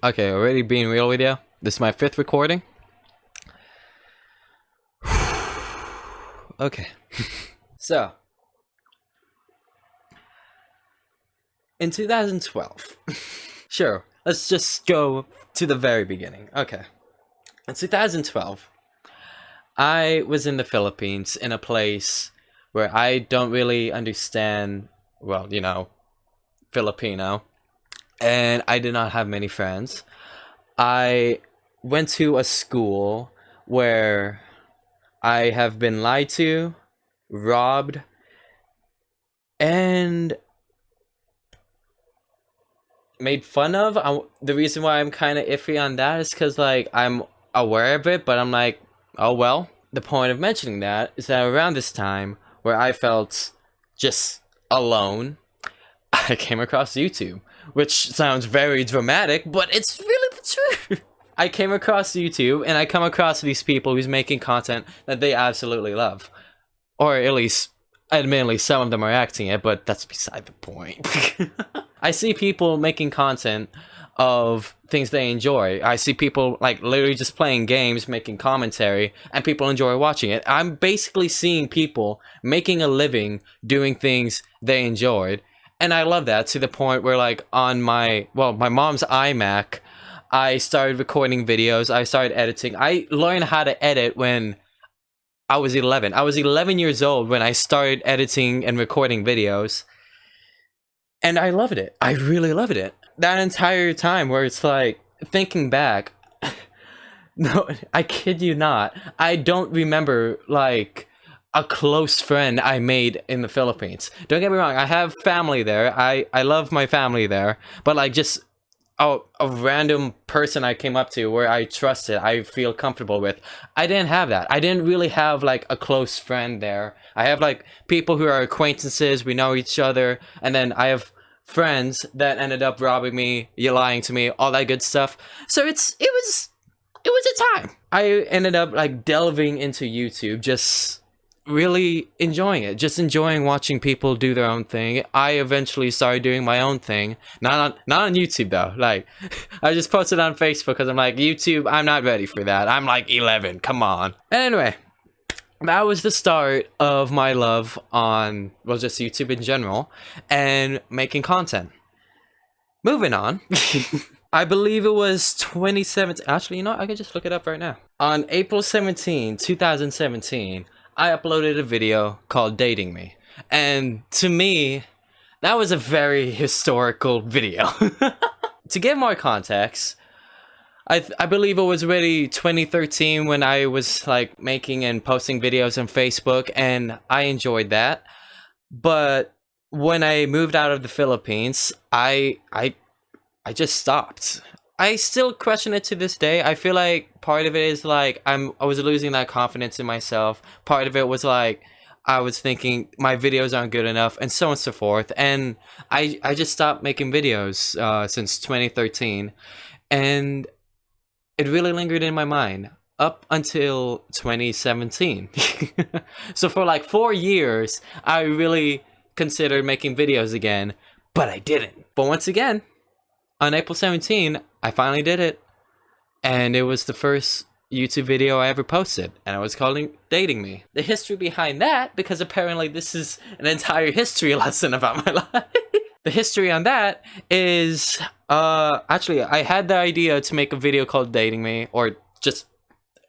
Okay, already being real with you. This is my 5th recording. Okay. So, in 2012. Sure, let's just go to the very beginning. Okay. In 2012, I was in the Philippines in a place where I don't really understand, well, Filipino, and I did not have many friends. I went to a school where I have been lied to, robbed, and made fun of. The reason why I'm kind of iffy on that is because, like, I'm aware of it, but I'm like, oh well. The point of mentioning that is that around this time, where I felt just alone, I came across YouTube, which sounds very dramatic, but it's really the truth. I came across YouTube, and I come across these people who's making content that they absolutely love. Or at least, admittedly, some of them are acting it, but that's beside the point. I see people making content of things they enjoy. I see people, like, literally just playing games, making commentary, and people enjoy watching it. I'm basically seeing people making a living doing things they enjoyed, and I love that, to the point where, like, on my mom's iMac, I started recording videos, I started editing. I learned how to edit when I was 11. I was 11 years old when I started editing and recording videos. And I loved it. I really loved it. That entire time where it's like, thinking back, no, I kid you not, I don't remember, like, a close friend I made in the Philippines. Don't get me wrong, I have family there. I love my family there. But, like, just a random person I came up to where I trusted, I feel comfortable with. I didn't have that. I didn't really have, like, a close friend there. I have, like, people who are acquaintances, we know each other, and then I have friends that ended up robbing me, lying to me, all that good stuff. So it was a time. I ended up, like, delving into YouTube, just really enjoying it, just enjoying watching people do their own thing. I eventually started doing my own thing, not on YouTube though. Like, I just posted on Facebook because I'm like, YouTube, I'm not ready for that. I'm like 11, come on. Anyway, that was the start of my love on, well, just YouTube in general and making content. Moving on. I believe it was 2017. Actually, you know what? I can just look it up right now. On April 17, 2017, I uploaded a video called Dating Me. And to me, that was a very historical video. To give more context, I believe it was already 2013 when I was, like, making and posting videos on Facebook, and I enjoyed that. But when I moved out of the Philippines, I just stopped. I still question it to this day. I feel like part of it is, like, I was losing that confidence in myself. Part of it was, like, I was thinking my videos aren't good enough, and so on and so forth. And I just stopped making videos since 2013, and it really lingered in my mind up until 2017. So for, like, 4 years, I really considered making videos again, but I didn't. But once again, on April 17, I finally did it, and it was the first YouTube video I ever posted, and I was calling Dating Me. The history behind that, because apparently this is an entire history lesson about my life. The history on that is, actually, I had the idea to make a video called Dating Me, or just,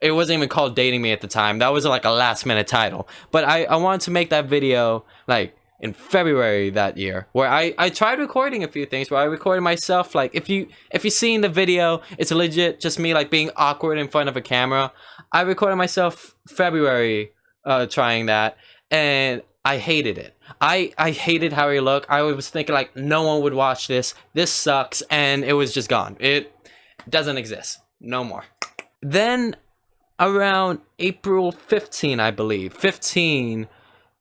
it wasn't even called Dating Me at the time. That was, like, a last minute title. But I wanted to make that video, like, in February that year, where I tried recording a few things, where I recorded myself. Like, if you see in the video, it's legit just me, like, being awkward in front of a camera. I recorded myself February trying that, and I hated it. I hated how I looked. I was thinking, like, no one would watch this. This sucks, and it was just gone. It doesn't exist. No more. Then around April 15, I believe. 15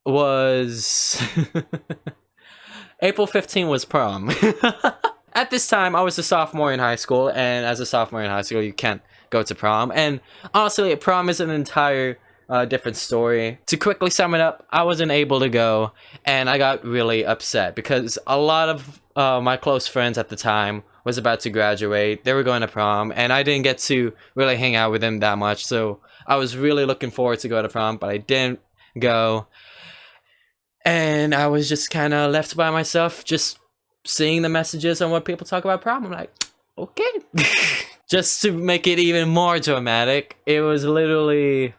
was April 15 was prom. At this time, I was a sophomore in high school, and as a sophomore in high school, you can't go to prom. And honestly, prom is an entire different story. To quickly sum it up, I wasn't able to go, and I got really upset because a lot of my close friends at the time was about to graduate. They were going to prom, and I didn't get to really hang out with them that much. So I was really looking forward to go to prom, but I didn't go. And I was just kind of left by myself, just seeing the messages on what people talk about prom. I'm like, okay. Just to make it even more dramatic, it was literally...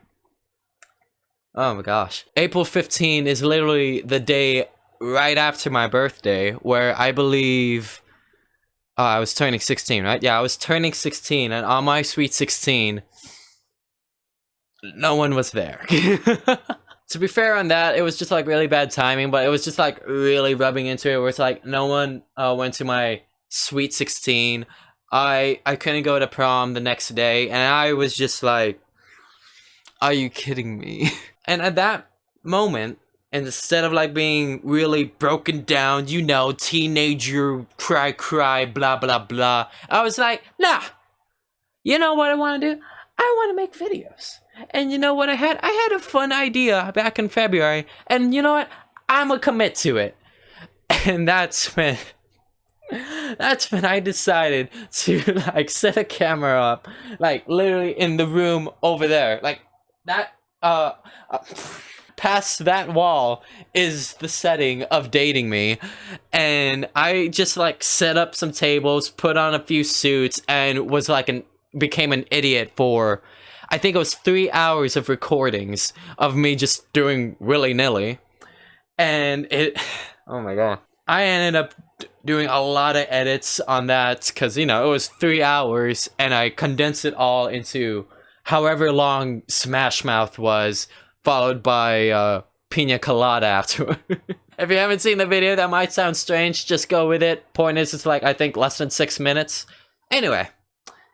Oh my gosh. April 15 is literally the day right after my birthday, where I believe... I was turning 16, right? Yeah, I was turning 16, and on my sweet 16, no one was there. To be fair on that, it was just like really bad timing, but it was just like really rubbing into it, where it's like no one went to my sweet 16. I couldn't go to prom the next day, and I was just like, are you kidding me? And at that moment, instead of like being really broken down, you know, teenager, cry, blah, blah, blah, I was like, nah, you know what I want to do? I want to make videos. And you know what I had? I had a fun idea back in February, and you know what? I'm gonna commit to it. And that's when I decided to like set a camera up, like literally in the room over there, like that. Past that wall is the setting of Dating Me, and I just like set up some tables, put on a few suits, and was like became an idiot for, I think it was 3 hours of recordings of me just doing willy-nilly. And it, oh my god, I ended up doing a lot of edits on that, because, you know, it was 3 hours, and I condensed it all into however long Smash Mouth was, followed by Pina Colada afterward. If you haven't seen the video, that might sound strange, just go with it. Point is, it's like, I think, less than 6 minutes. Anyway,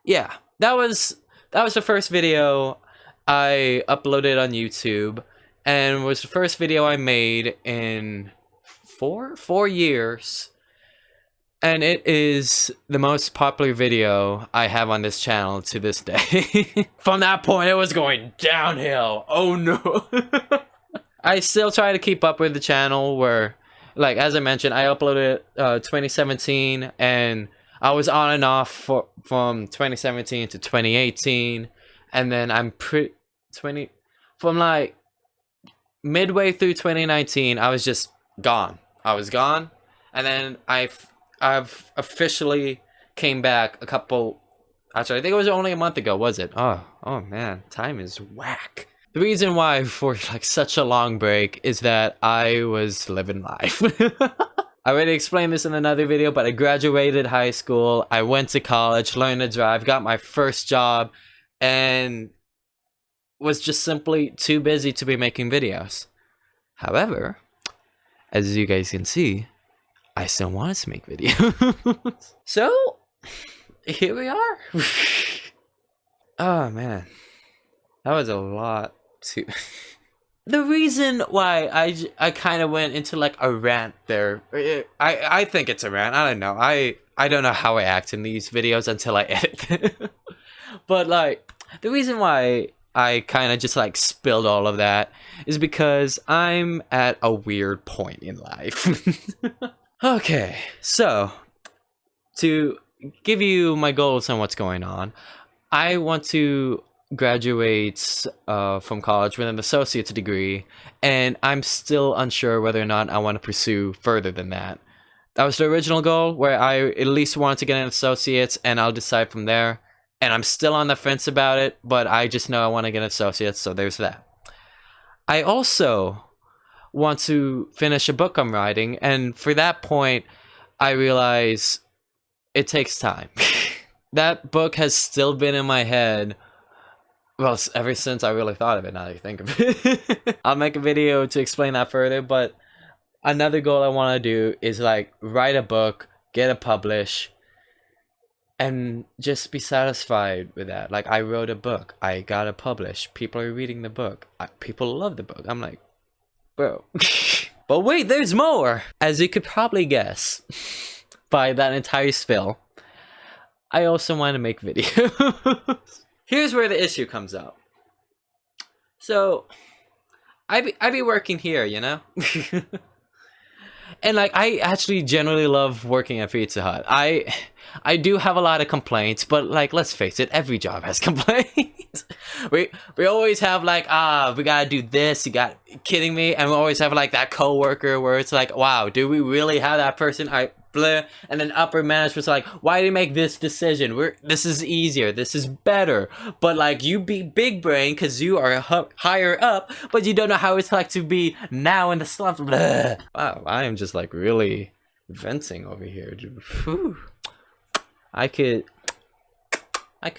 yeah, that was the first video I uploaded on YouTube, and was the first video I made in four years. And it is the most popular video I have on this channel to this day. From that point, it was going downhill. Oh no. I still try to keep up with the channel, where, like, as I mentioned, I uploaded 2017, and I was on and off from 2017 to 2018, and then from like midway through 2019, I was just gone. I was gone, and then I've officially came back actually, I think it was only a month ago, was it? Oh man, time is whack. The reason why for like such a long break is that I was living life. I already explained this in another video, but I graduated high school, I went to college, learned to drive, got my first job, and was just simply too busy to be making videos. However, as you guys can see, I still wanted to make videos. So, here we are. Oh man, that was a lot too. The reason why I kind of went into like a rant there, I think it's a rant, I don't know. I don't know how I act in these videos until I edit them. But like, the reason why I kind of just like spilled all of that is because I'm at a weird point in life. Okay, so to give you my goals on what's going on, I want to graduate from college with an associate's degree, and I'm still unsure whether or not I want to pursue further than that. That was the original goal, where I at least wanted to get an associate's, and I'll decide from there. And I'm still on the fence about it, but I just know I want to get an associate's, so there's that. I also want to finish a book I'm writing, and for that point, I realize it takes time. That book has still been in my head, well, ever since I really thought of it, now that I think of it. I'll make a video to explain that further, but another goal I want to do is like write a book, get it published, and just be satisfied with that. Like, I wrote a book, I got it published, people are reading the book, people love the book. I'm like, bro. But wait, there's more! As you could probably guess by that entire spill, I also want to make videos. Here's where the issue comes up. So, I be working here, you know? And like I actually generally love working at Pizza Hut. I do have a lot of complaints, but like let's face it, every job has complaints. We always have like we gotta do this. You got kidding me? And we always have like that coworker where it's like, wow, do we really have that person? Blah. And then upper management's like, why do you make this decision? This is easier. This is better. But like you be big brain because you are higher up, but you don't know how it's like to be now in the slump. Blah. Wow, I am just like really venting over here. Whew. I could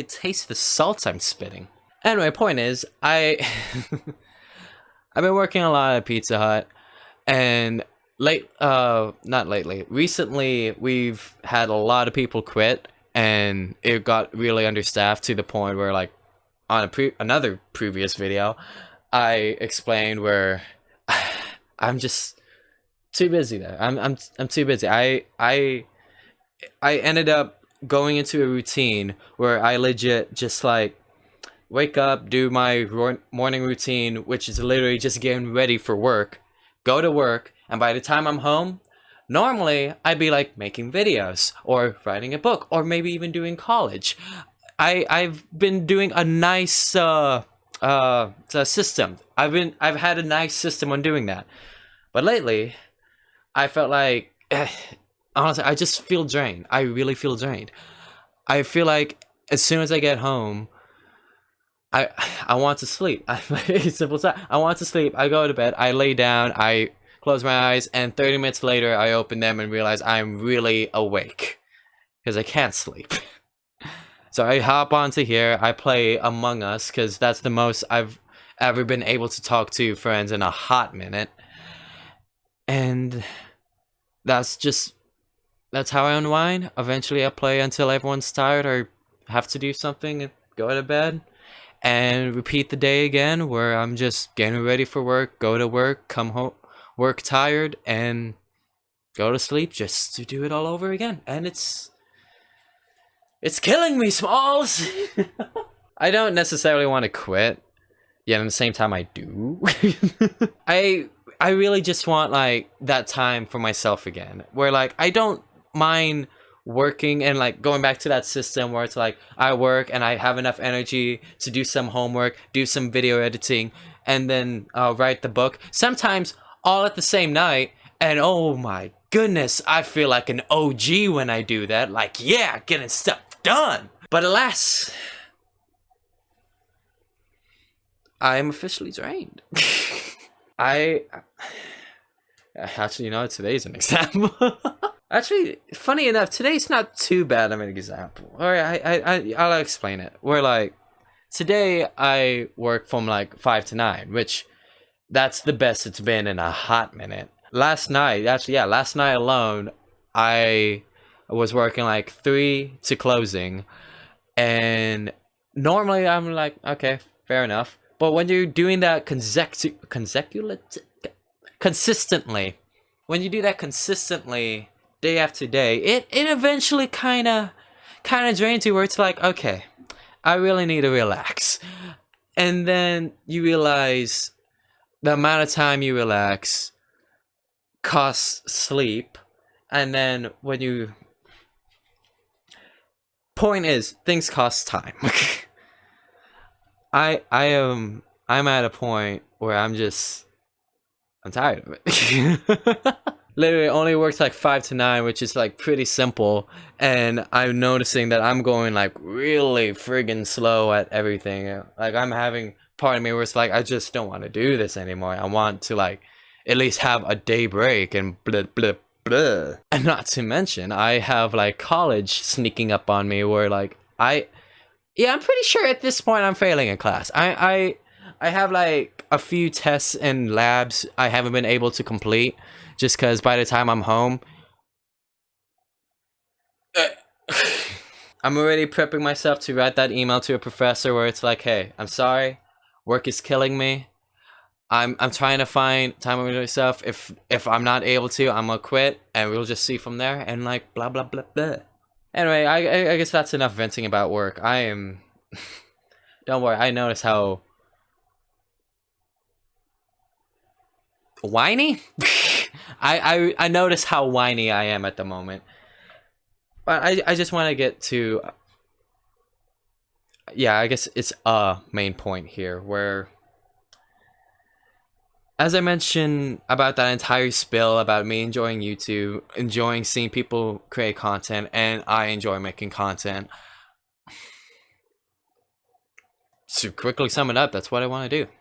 taste the salts I'm spitting. Anyway, point is, I've been working a lot at Pizza Hut, and not lately, recently we've had a lot of people quit, and it got really understaffed to the point where like on another previous video, I explained where I'm just too busy there. I'm too busy. I ended up going into a routine where I legit just like wake up, do my morning routine, which is literally just getting ready for work, go to work, and by the time I'm home, normally I'd be like making videos or writing a book or maybe even doing college. I've been doing a nice system. I've had a nice system on doing that. But lately, I felt like honestly, I just feel drained. I really feel drained. I feel like as soon as I get home, I want to sleep. Simple stuff. I want to sleep. I go to bed. I lay down. I close my eyes, and 30 minutes later, I open them and realize I'm really awake because I can't sleep. So I hop onto here. I play Among Us because that's the most I've ever been able to talk to friends in a hot minute, and that's how I unwind. Eventually, I play until everyone's tired or have to do something and go to bed. And repeat the day again where I'm just getting ready for work, go to work, come home, work tired, and go to sleep just to do it all over again. And it's killing me, Smalls! I don't necessarily want to quit, yet at the same time I do. I really just want like that time for myself again, where like I don't mind working and like going back to that system where it's like I work and I have enough energy to do some homework, do some video editing, and then write the book, sometimes all at the same night. And oh my goodness, I feel like an OG when I do that, like yeah, getting stuff done. But alas, I am officially drained. Actually, you know, today's an example. Actually, funny enough, today's not too bad of an example. Alright, I'll explain it. Where like today I work from like 5 to 9, which that's the best it's been in a hot minute. Last night alone, I was working like 3 to closing, and normally I'm like, okay, fair enough. But when you're doing that consistently, when you do that consistently, day after day, it eventually kind of drains you, where it's like, okay, I really need to relax. And then you realize the amount of time you relax costs sleep. And then when you... Point is, things cost time. I'm at a point where I'm tired of it. Literally only works like 5 to 9, which is like pretty simple, and I'm noticing that I'm going like really friggin' slow at everything. Like I'm having part of me where it's like I just don't want to do this anymore. I want to like at least have a day break and blah blah blah. And not to mention I have like college sneaking up on me where like I'm pretty sure at this point I'm failing in class. I have like a few tests and labs I haven't been able to complete just because by the time I'm home, I'm already prepping myself to write that email to a professor where it's like, hey, I'm sorry, work is killing me. I'm trying to find time with myself. If I'm not able to, I'm gonna quit, and we'll just see from there. And like blah blah blah blah. Anyway, I guess that's enough venting about work. I am. Don't worry. I notice how whiny. I notice how whiny I am at the moment. But I just want to get to, yeah, I guess it's a main point here, where, as I mentioned about that entire spill about me enjoying YouTube, enjoying seeing people create content, and I enjoy making content. To quickly sum it up, that's what I want to do.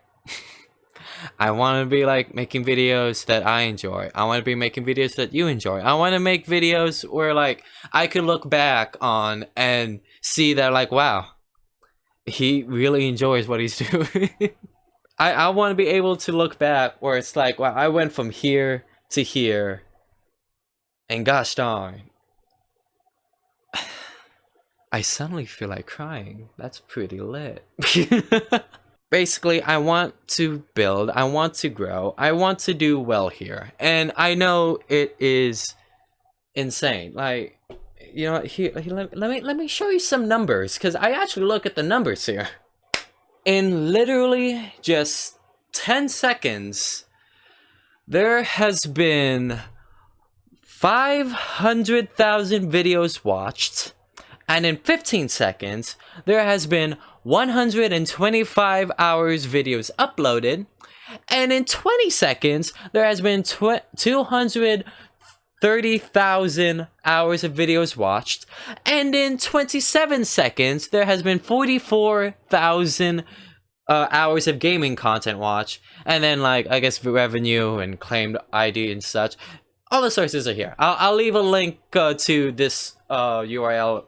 I want to be like making videos that I enjoy. I want to be making videos that you enjoy. I want to make videos where like I could look back on and see that like, wow, he really enjoys what he's doing. I want to be able to look back where it's like, wow, I went from here to here, and gosh darn, I suddenly feel like crying. That's pretty lit. Basically, I want to build, I want to grow, I want to do well here. And I know it is insane. Like, you know, let me show you some numbers, because I actually look at the numbers here. In literally just 10 seconds, there has been 500,000 videos watched, and in 15 seconds, there has been 125 hours videos uploaded, and in 20 seconds, there has been 230,000 hours of videos watched, and in 27 seconds, there has been 44,000 hours of gaming content watched, and then like, I guess revenue and claimed ID and such. All the sources are here. I'll leave a link to this URL.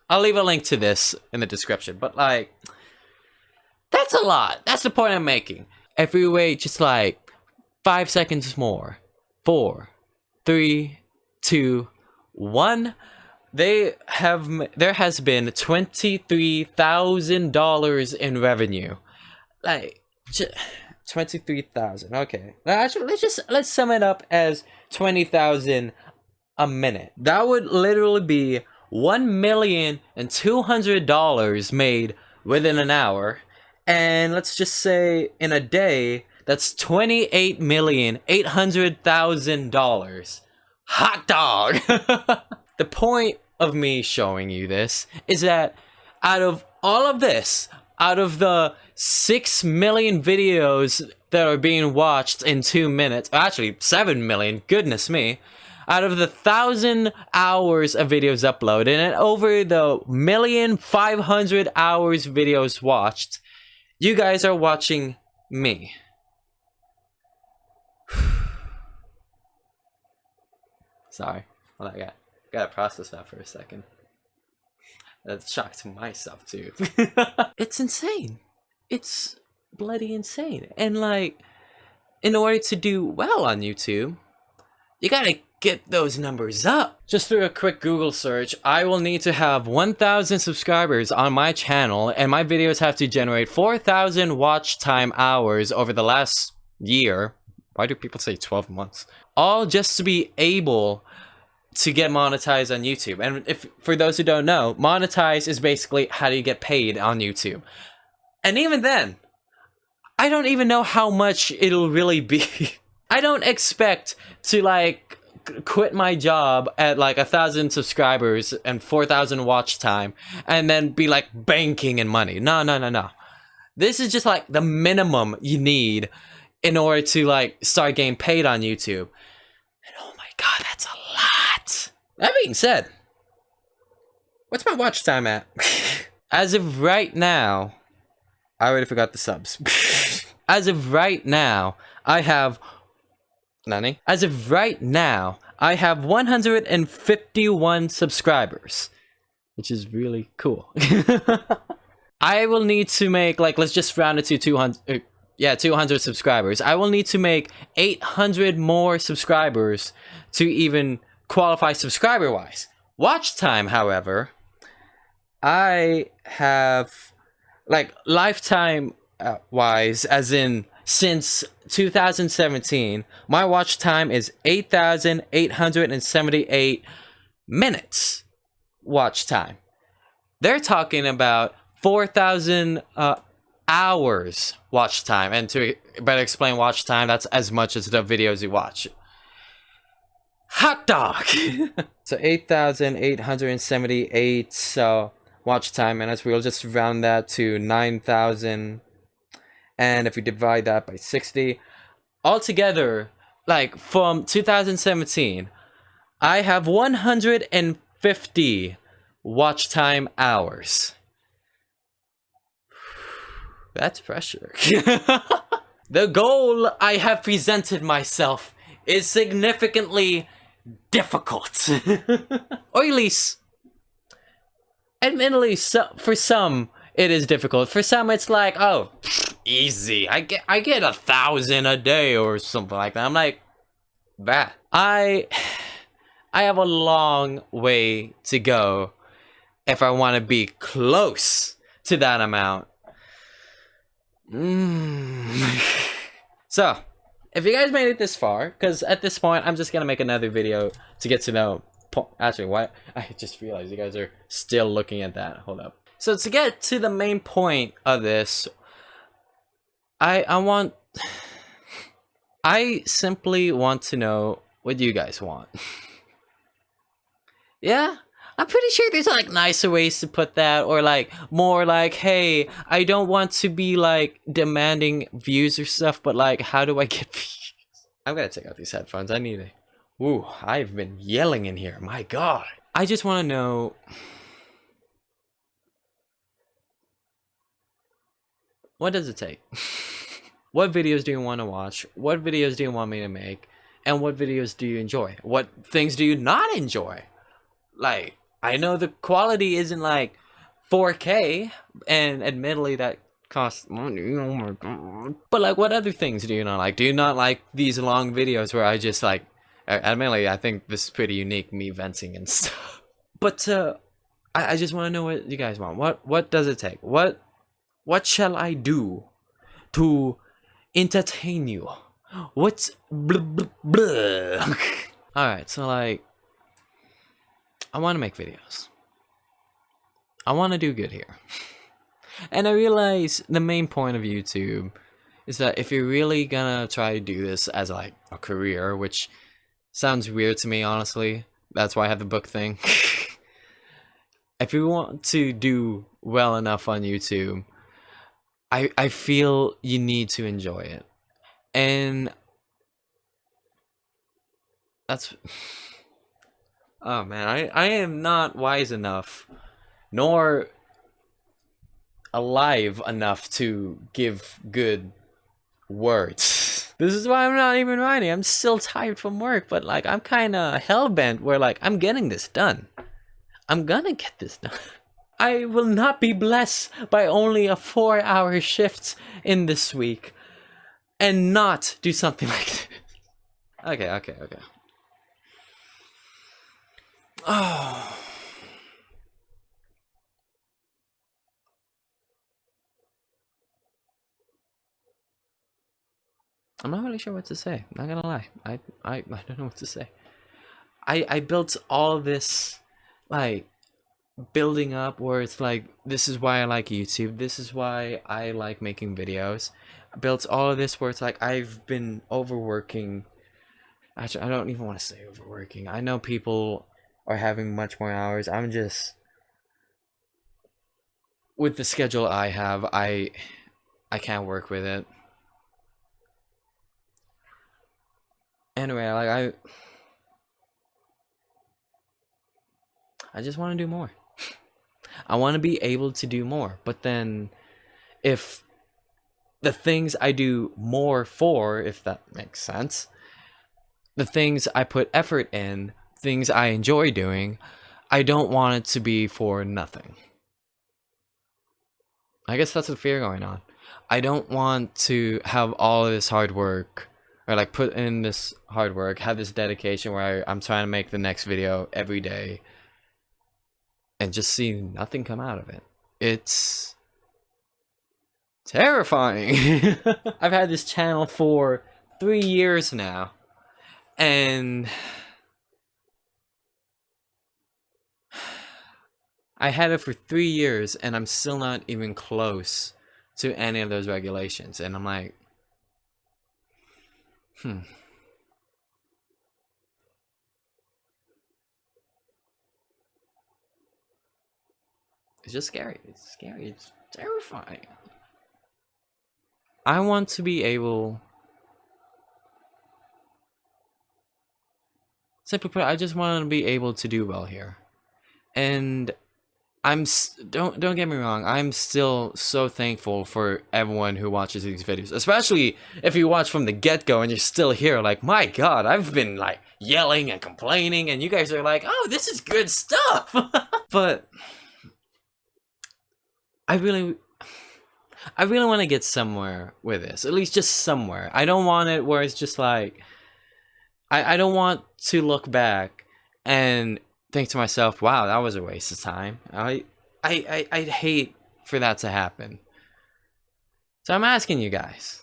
I'll leave a link to this in the description, but like, that's a lot. That's the point I'm making. If we wait just like 5 seconds more, 4, 3, 2, 1, there has been $23,000 in revenue. Like, 23,000. Okay. Now, actually, let's sum it up as 20,000 a minute. That would literally be $1,200,000 made within an hour, and let's just say in a day, that's $28,800,000. Hot dog! The point of me showing you this is that out of all of this, out of the 6 million videos that are being watched in 2 minutes, actually 7 million, goodness me, out of the 1,000 hours of videos uploaded and over the 1,500,000 hours videos watched, you guys are watching me. Sorry, well, I gotta process that for a second. That's a shock to myself too. It's insane. It's bloody insane. And like, in order to do well on YouTube, you gotta get those numbers up. Just through a quick Google search, I will need to have 1,000 subscribers on my channel, and my videos have to generate 4,000 watch time hours over the last year. Why do people say 12 months? All just to be able to get monetized on YouTube. And if for those who don't know, monetize is basically how do you get paid on YouTube. And even then, I don't even know how much it'll really be. I don't expect to like quit my job at like 1,000 subscribers and 4,000 watch time and then be like banking in money. No. This is just like the minimum you need in order to like start getting paid on YouTube. And oh my god, that's a lot. That being said, what's my watch time at? As of right now, I already forgot the subs. As of right now, I have... Nani? As of right now, I have 151 subscribers, which is really cool. I will need to make, like, let's just round it to 200, 200 subscribers. I will need to make 800 more subscribers to even qualify subscriber-wise. Watch time, however, I have, like, lifetime-wise, as in since 2017, my watch time is 8,878 minutes watch time. They're talking about 4,000 hours watch time, and to better explain watch time. That's as much as the videos you watch. Hot dog! So 8,878 watch time minutes. We'll just round that to 9,000. And if we divide that by 60, altogether, like from 2017, I have 150 watch time hours. That's pressure. The goal I have presented myself is significantly difficult. Or at least, admittedly, for some, it is difficult. For some, it's like, oh, easy. I get 1,000 a day or something like that. I'm like, bah. I have a long way to go if I want to be close to that amount. So, if you guys made it this far, because at this point, I'm just gonna make another video to get to know. Actually, what? I just realized you guys are still looking at that. Hold up. So to get to the main point of this, I simply want to know what you guys want. Yeah? I'm pretty sure there's like nicer ways to put that, or like more like, hey, I don't want to be like demanding views or stuff, but like, how do I get views? I'm gonna take out these headphones. I need it. Ooh, I've been yelling in here. My God. I just want to know, what does it take? What videos do you want to watch? What videos do you want me to make? And what videos do you enjoy? What things do you not enjoy? Like, I know the quality isn't like 4K, and admittedly that costs money. Oh my God. But like, what other things do you not like? Do you not like these long videos where I just like, admittedly, I think this is pretty unique, me venting and stuff. But I just want to know what you guys want. What does it take? What shall I do to entertain you? What's blah, blah, blah. All right, so like, I want to make videos. I want to do good here. And I realize the main point of YouTube is that if you're really gonna try to do this as like a career, which sounds weird to me, honestly. That's why I have the book thing. If you want to do well enough on YouTube, I feel you need to enjoy it. And that's... Oh man, I am not wise enough, nor alive enough to give good words. This is why I'm not even writing. I'm still tired from work, but like, I'm kind of hell-bent where like, I'm getting this done. I'm gonna get this done. I will not be blessed by only a 4-hour shift in this week and not do something like this. Okay. Oh. I'm not really sure what to say. Not gonna lie. I don't know what to say. I built all this, like, building up where it's like, this is why I like YouTube. This is why I like making videos. I built all of this where it's like, I've been overworking. Actually, I don't even want to say overworking. I know people are having much more hours. I'm just, with the schedule I have, I can't work with it. Anyway, like, I just want to do more. I want to be able to do more. But then, if the things I do more for, if that makes sense, the things I put effort in, things I enjoy doing, I don't want it to be for nothing. I guess that's the fear going on. I don't want to have all of this hard work, or like put in this hard work, have this dedication where I'm trying to make the next video every day, and just see nothing come out of it. It's terrifying. I've had this channel for 3 years now, and I had it for 3 years, and I'm still not even close to any of those regulations. And I'm like, Hmm. It's just scary. It's scary. It's terrifying. I want to be able. Simply put, I just want to be able to do well here. And don't get me wrong, I'm still so thankful for everyone who watches these videos, especially if you watch from the get-go and you're still here. Like, my god, I've been like yelling and complaining and you guys are like, oh, this is good stuff. But I really want to get somewhere with this, at least just somewhere. I don't want it where it's just like, I don't want to look back and think to myself, wow, that was a waste of time. I'd hate for that to happen. So I'm asking you guys,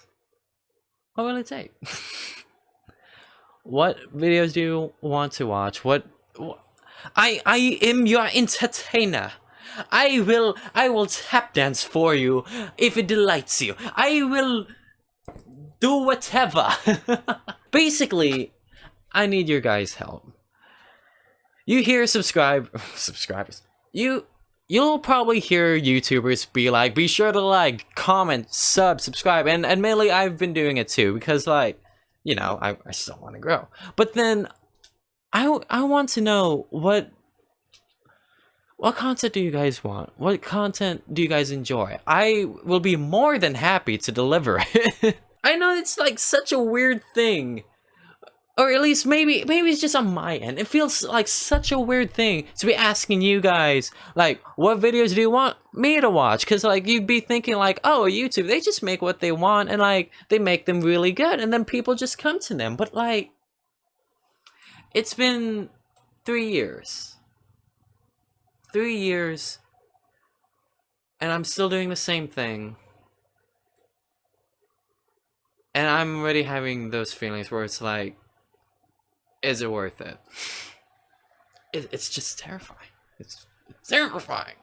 what will it take? What videos do you want to watch? I am your entertainer. I will tap dance for you if it delights you. I will do whatever. Basically, I need your guys' help. You hear subscribers. You'll probably hear YouTubers be like, be sure to like, comment, subscribe, and admittedly I've been doing it too, because like, you know, I still want to grow. But then I want to know what content do you guys want? What content do you guys enjoy? I will be more than happy to deliver it. I know it's like such a weird thing. Or at least maybe it's just on my end. It feels like such a weird thing to be asking you guys, like, what videos do you want me to watch? Because, like, you'd be thinking, like, oh, YouTube, they just make what they want, and, like, they make them really good, and then people just come to them. But, like, it's been 3 years. 3 years, and I'm still doing the same thing. And I'm already having those feelings where it's like, is it worth it? It's just terrifying. It's terrifying.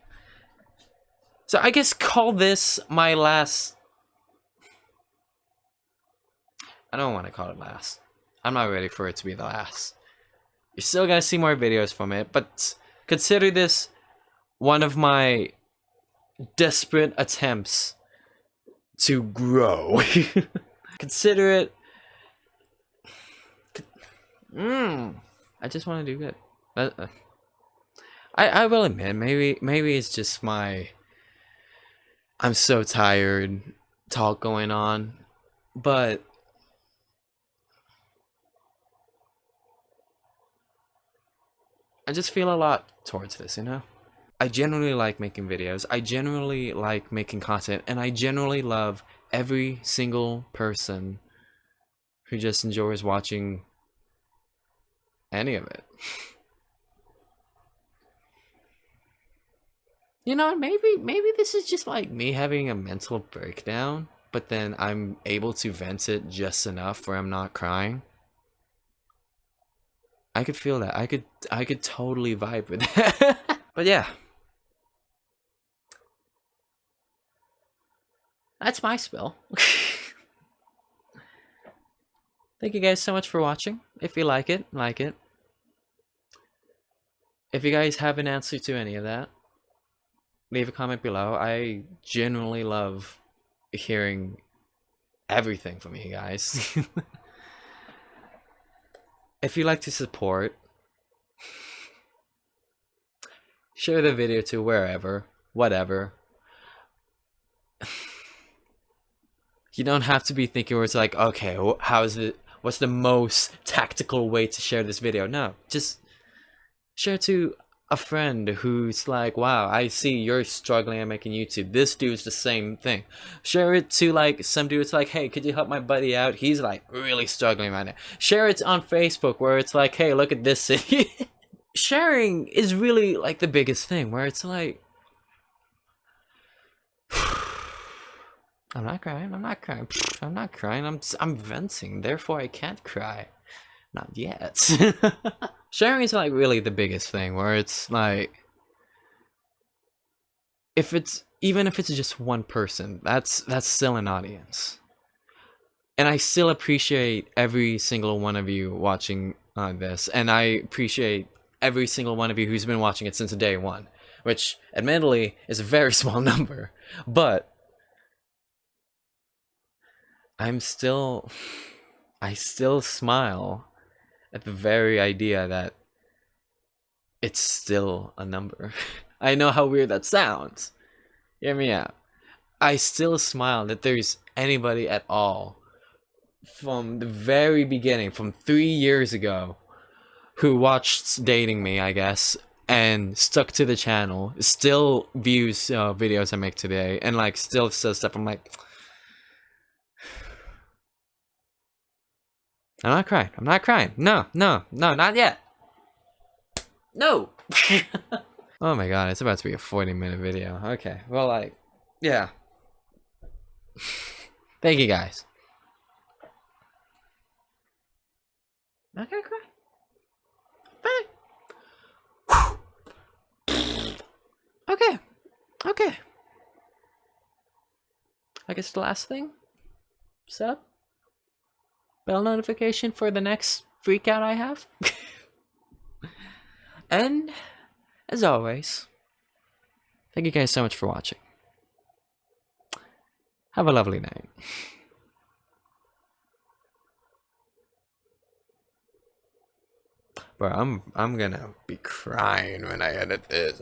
So I guess call this my last... I don't want to call it last. I'm not ready for it to be the last. You're still gonna see more videos from it, but consider this one of my desperate attempts to grow. Consider it... I just want to do good. I will admit, maybe it's just my... I'm so tired talk going on, but I just feel a lot towards this, you know? I generally like making videos, I generally like making content, and I generally love every single person who just enjoys watching any of it. You know, maybe this is just like me having a mental breakdown, but then I'm able to vent it just enough where I'm not crying. I could feel that. I could totally vibe with that. But yeah. That's my spill. Thank you guys so much for watching. If you like it, like it. If you guys have an answer to any of that, leave a comment below. I genuinely love hearing everything from you guys. If you like to support, share the video to wherever, whatever. You don't have to be thinking where it's like, okay, how is it? What's the most tactical way to share this video? No, just share to a friend who's like, wow, I see you're struggling at making YouTube. This dude's the same thing. Share it to like some dude's like, hey, could you help my buddy out? He's like really struggling right now. Share it on Facebook where it's like, hey, look at this city. Sharing is really like the biggest thing where it's like, I'm not crying, I'm not crying, I'm not crying, I'm venting, therefore I can't cry. Not yet. Sharing is like really the biggest thing where it's like, even if it's just one person, that's still an audience. And I still appreciate every single one of you watching this, and I appreciate every single one of you who's been watching it since day one, which admittedly is a very small number, but I still smile at the very idea that it's still a number. I know how weird that sounds. Hear me out. I still smile that there's anybody at all from the very beginning, from 3 years ago, who watched Dating Me, I guess, and stuck to the channel, still views videos I make today, and like still says stuff. I'm like, I'm not crying. I'm not crying. No, no, no, not yet. No. Oh my god, it's about to be a 40-minute video. Okay, well, like, yeah. Thank you guys. Not gonna cry. Fine. Okay. Okay. I guess the last thing. Sub. Bell notification for the next freak out I have. And as always, thank you guys so much for watching. Have a lovely night. Bro, I'm gonna be crying when I edit this.